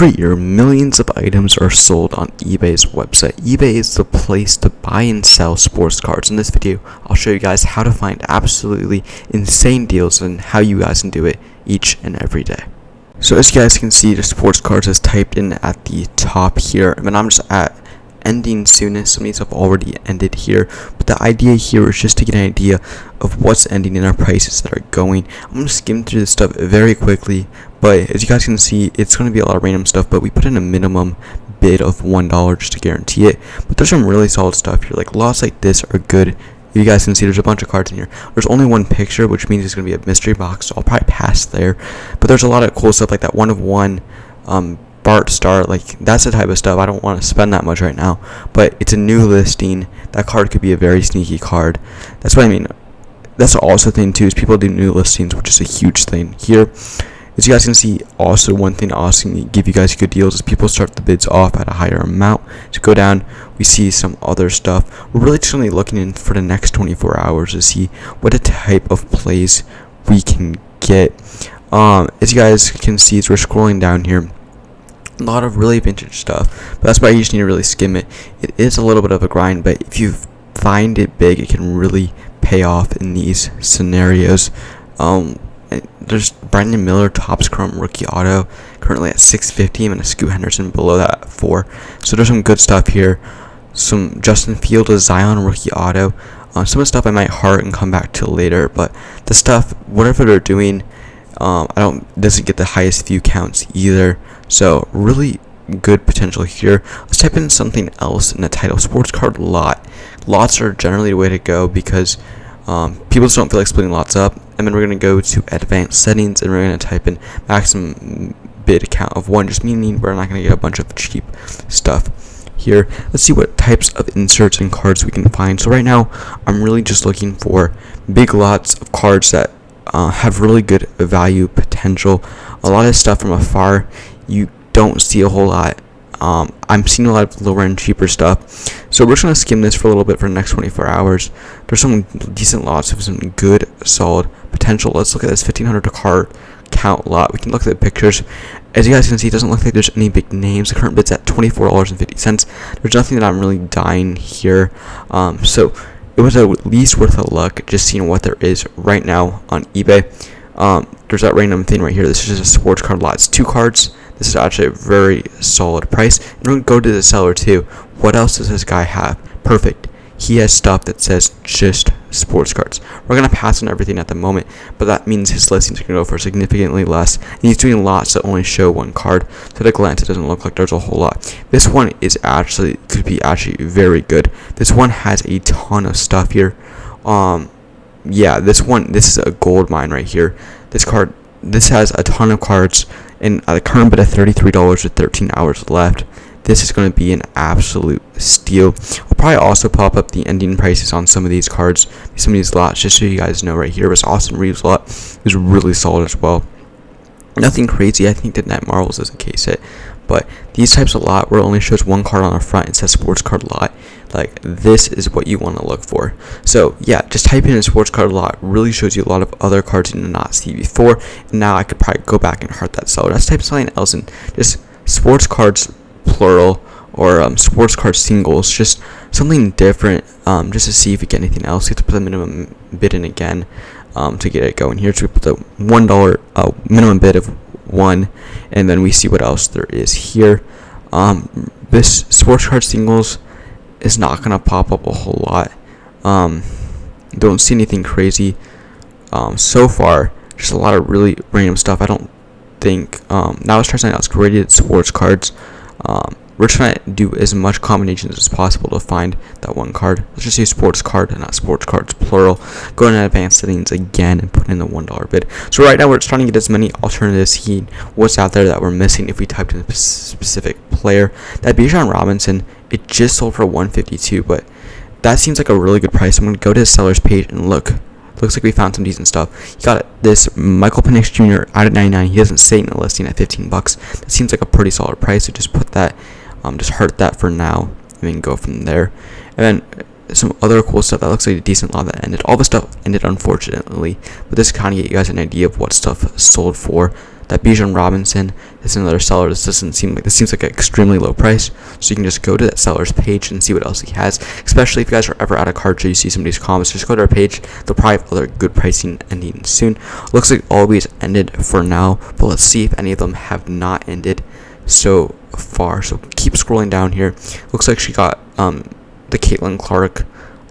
Every year, millions of items are sold on eBay's website. eBay is the place to buy and sell sports cards. In this video, I'll show you guys how to find absolutely insane deals and how you guys can do it each and every day. So as you guys can see, the sports cards is typed in at the top here, and I'm just at ending soonest. Some of these have already ended here, but the idea here is just to get an idea of what's ending in our prices that are going. I'm going to skim through this stuff very quickly, but as you guys can see, it's going to be a lot of random stuff, but we put in a minimum bid of $1 just to guarantee it. But there's some really solid stuff here, like lots like this are good. You guys can see there's a bunch of cards in here. There's only one picture, which means it's going to be a mystery box, so I'll probably pass there. But there's a lot of cool stuff like that 1 of 1 Bart Star. Like, that's the type of stuff I don't want to spend that much right now, but it's a new listing. That card could be a very sneaky card. That's what I mean. That's also the thing too, is people do new listings, which is a huge thing here. As you guys can see, also one thing to also give you guys good deals is people start the bids off at a higher amount. To go down, we see some other stuff. We're really just only looking in for the next 24 hours to see what type of plays we can get. As you guys can see, as we're scrolling down here, a lot of really vintage stuff, but that's why you just need to really skim it. It is a little bit of a grind, but if you find it big, it can really pay off in these scenarios. There's Brandon Miller Topps Chrome rookie auto currently at $650, and a Scoot Henderson below that at $4. So there's some good stuff here. Some Justin Fields Zion rookie auto. Some of the stuff I might heart and come back to later, but the stuff, whatever they're doing, doesn't get the highest view counts either. So really good potential here. Let's type in something else in the title. Sports card lot. Lots are generally the way to go because people just don't feel like splitting lots up. And then we're going to go to advanced settings, and we're going to type in maximum bid count of 1, just meaning we're not going to get a bunch of cheap stuff here. Let's see what types of inserts and cards we can find. So right now, I'm really just looking for big lots of cards that have really good value potential. A lot of stuff from afar, you don't see a whole lot. I'm seeing a lot of lower end cheaper stuff, so we're just going to skim this for a little bit for the next 24 hours. There's some decent lots of some good solid potential. Let's look at this 1500 card count lot. We can look at the pictures. As you guys can see, it doesn't look like there's any big names. The current bid's at $24.50. There's nothing that I'm really dying here, so it was at least worth a look just seeing what there is right now on eBay. There's that random thing right here. This is just a sports card lot. It's 2 cards. This is actually a very solid price. And we're going to go to the seller too. What else does this guy have? Perfect. He has stuff that says just sports cards. We're going to pass on everything at the moment, but that means his listings are going to go for significantly less. And he's doing lots that only show 1 card. So at a glance, it doesn't look like there's a whole lot. This one could be very good. This one has a ton of stuff here. Yeah, this is a gold mine right here. This has a ton of cards, and at the current bid of $33 with 13 hours left, this is going to be an absolute steal. I'll probably also pop up the ending prices on some of these cards, some of these lots, just so you guys know right here. This Austin Reeves lot is really solid as well. Nothing crazy. I think that Net Marvels is a case hit, but these types of lot where it only shows 1 card on the front, it says sports card lot, like this is what you want to look for. So yeah, just typing in a sports card lot really shows you a lot of other cards you did not see before, and now I could probably go back and heart that seller. Let's type something else in, just sports cards plural, or sports card singles, just something different, just to see if we get anything else. You have to put the minimum bid in again to get it going here. So we put the $1 minimum bid of 1, and then we see what else there is here. This sports card singles is not going to pop up a whole lot. Don't see anything crazy so far, just a lot of really random stuff. I don't think now let's try something else. Graded sports cards. We're trying to do as much combinations as possible to find that 1 card. Let's just use sports card and not sports cards plural. Go into advanced settings again and put in the $1 bid. So right now we're just trying to get as many alternatives, see what's out there that we're missing if we typed in a specific player. That Bijan Robinson, it just sold for $152, but that seems like a really good price. I'm going to go to the seller's page and look. Looks like we found some decent stuff. He got this Michael Penix Jr. out at 99. He doesn't say in the listing at $15. That seems like a pretty solid price. So just put that, just hurt that for now, and then go from there. And then some other cool stuff that looks like a decent lot that ended. All the stuff ended, unfortunately, but this kind of get you guys an idea of what stuff sold for. That Bijan Robinson is another seller. This seems like an extremely low price, so you can just go to that seller's page and see what else he has. Especially if you guys are ever out of cards or you see somebody's comments, just go to our page. They'll probably have other good pricing ending soon. Looks like all these ended for now, but let's see if any of them have not ended so far. So keep scrolling down here. Looks like she got the Caitlin Clark,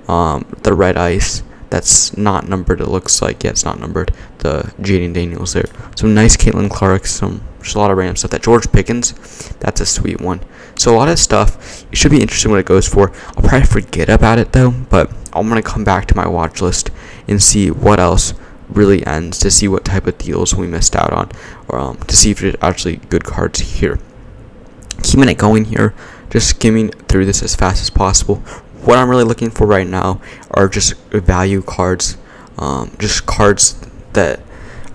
the red ice. That's not numbered, it looks like. Yeah, it's not numbered. The Jaden Daniels there. Some nice Caitlin Clark, just a lot of random stuff. That George Pickens, that's a sweet one. So a lot of stuff. It should be interesting what it goes for. I'll probably forget about it though, but I'm going to come back to my watch list and see what else really ends, to see what type of deals we missed out on, or to see if there's actually good cards here. Keeping it going here, just skimming through this as fast as possible. What I'm really looking for right now are just value cards, just cards that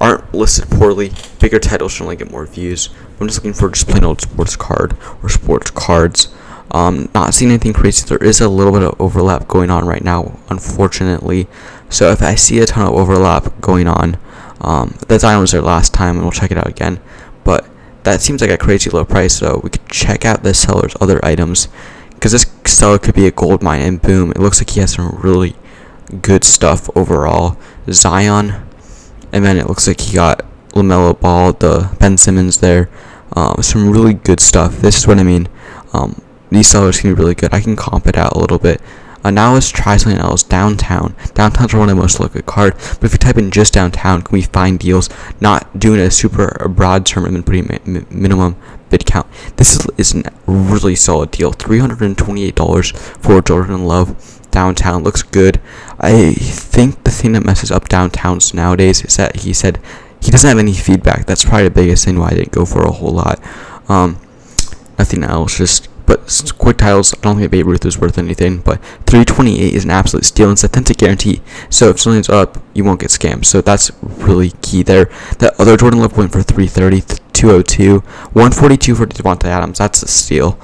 aren't listed poorly. Bigger titles should only get more views. I'm just looking for just plain old sports card or sports cards. Not seeing anything crazy. There is a little bit of overlap going on right now, unfortunately. So if I see a ton of overlap going on, that item was there last time, and we'll check it out again. But that seems like a crazy low price, so we could check out the seller's other items, because this seller could be a gold mine, and boom, it looks like he has some really good stuff overall. Zion, and then it looks like he got LaMelo Ball, the Ben Simmons there, some really good stuff. This is what I mean. These sellers can be really good. I can comp it out a little bit. Now let's try something else. Downtown. Downtown's one of the most liquid card, but if you type in just downtown, can we find deals? Not doing a super broad term and then putting minimum bid count. This is a really solid deal. $328 for Jordan Love. Downtown looks good. I think the thing that messes up downtowns nowadays is that he said he doesn't have any feedback. That's probably the biggest thing why I didn't go for a whole lot. Nothing else, but quick titles, I don't think Babe Ruth is worth anything, but $328 is an absolute steal, and it's authentic guarantee. So if something's up, you won't get scammed. So that's really key there. That other Jordan Love went for $330, $202, $142 for Devontae Adams. That's a steal.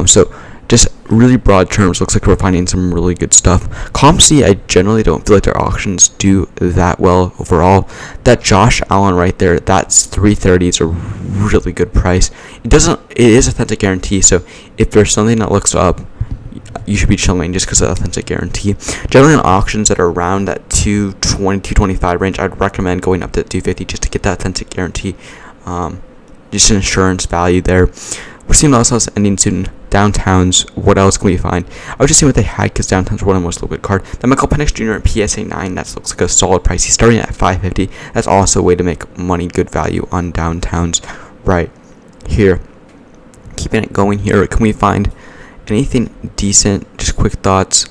So just really broad terms, looks like we're finding some really good stuff. CompC, I generally don't feel like their auctions do that well overall. That Josh Allen right there, that's $330. It's a really good price. It is authentic guarantee, so if there's something that looks up, you should be chilling just because of authentic guarantee. Generally on auctions that are around that $220, $225 range, I'd recommend going up to $250 just to get that authentic guarantee. Just an insurance value there. We're seeing a lot of sales ending soon. Downtowns, what else can we find? I was just seeing what they had, because Downtown's one of the most liquid card. Then Michael Penix Jr. at PSA 9, that looks like a solid price. He's starting at $550. That's also a way to make money, good value on Downtowns right here. Keeping it going here, can we find anything decent? Just quick thoughts.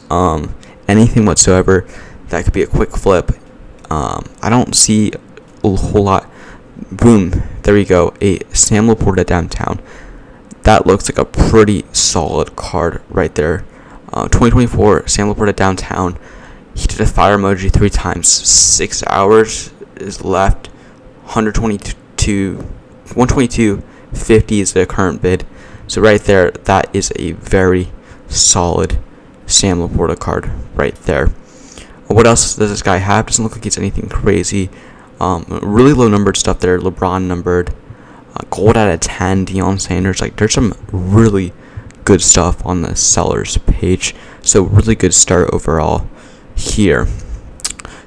Anything whatsoever that could be a quick flip. I don't see a whole lot. Boom, there we go. A Sam Laporta Downtown. That looks like a pretty solid card right there. 2024 Sam Laporta Downtown. He did a fire emoji 3 times. 6 hours is left. 122.50 is the current bid. So right there, that is a very solid Sam Laporta card right there. What else does this guy have? Doesn't look like he's anything crazy. Really low numbered stuff there. LeBron numbered. Gold out of 10, Deion Sanders. Like, there's some really good stuff on the seller's page. So really good start overall here.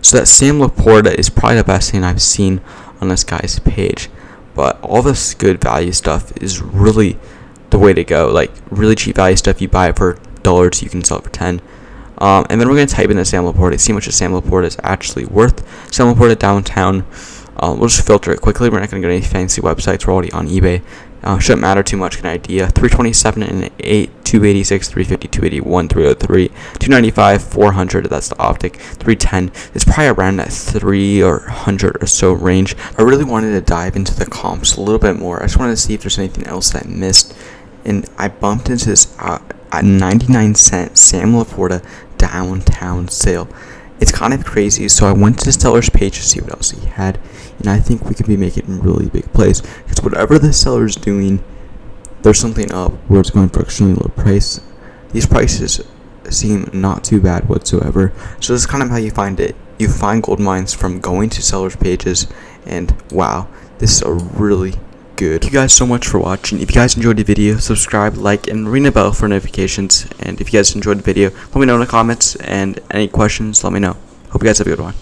So that Sam Laporta is probably the best thing I've seen on this guy's page. But all this good value stuff is really the way to go. Like, really cheap value stuff, you buy it for $1, you can sell it for 10. And then we're going to type in the Sam Laporta, see how much the Sam Laporta is actually worth. Sam Laporta Downtown. We'll just filter it quickly. We're not going to go to any fancy websites. We're already on eBay. Shouldn't matter too much. Get an idea. 327 and 8, 286, 350, 281, 303, 295, 400. That's the optic. 310. It's probably around that 300 or so range. I really wanted to dive into the comps a little bit more. I just wanted to see if there's anything else that I missed. And I bumped into this at 99-cent Sam Laporta Downtown sale. It's kind of crazy, so I went to the seller's page to see what else he had, and I think we could be making really big plays, because whatever the seller's doing, there's something up where it's going for extremely low price. These prices seem not too bad whatsoever. So this is kind of how you find it. You find gold mines from going to sellers pages, and wow, this is a really good. Thank you guys so much for watching. If you guys enjoyed the video, subscribe, like, and ring the bell for notifications. And if you guys enjoyed the video, let me know in the comments, and any questions, let me know. Hope you guys have a good one.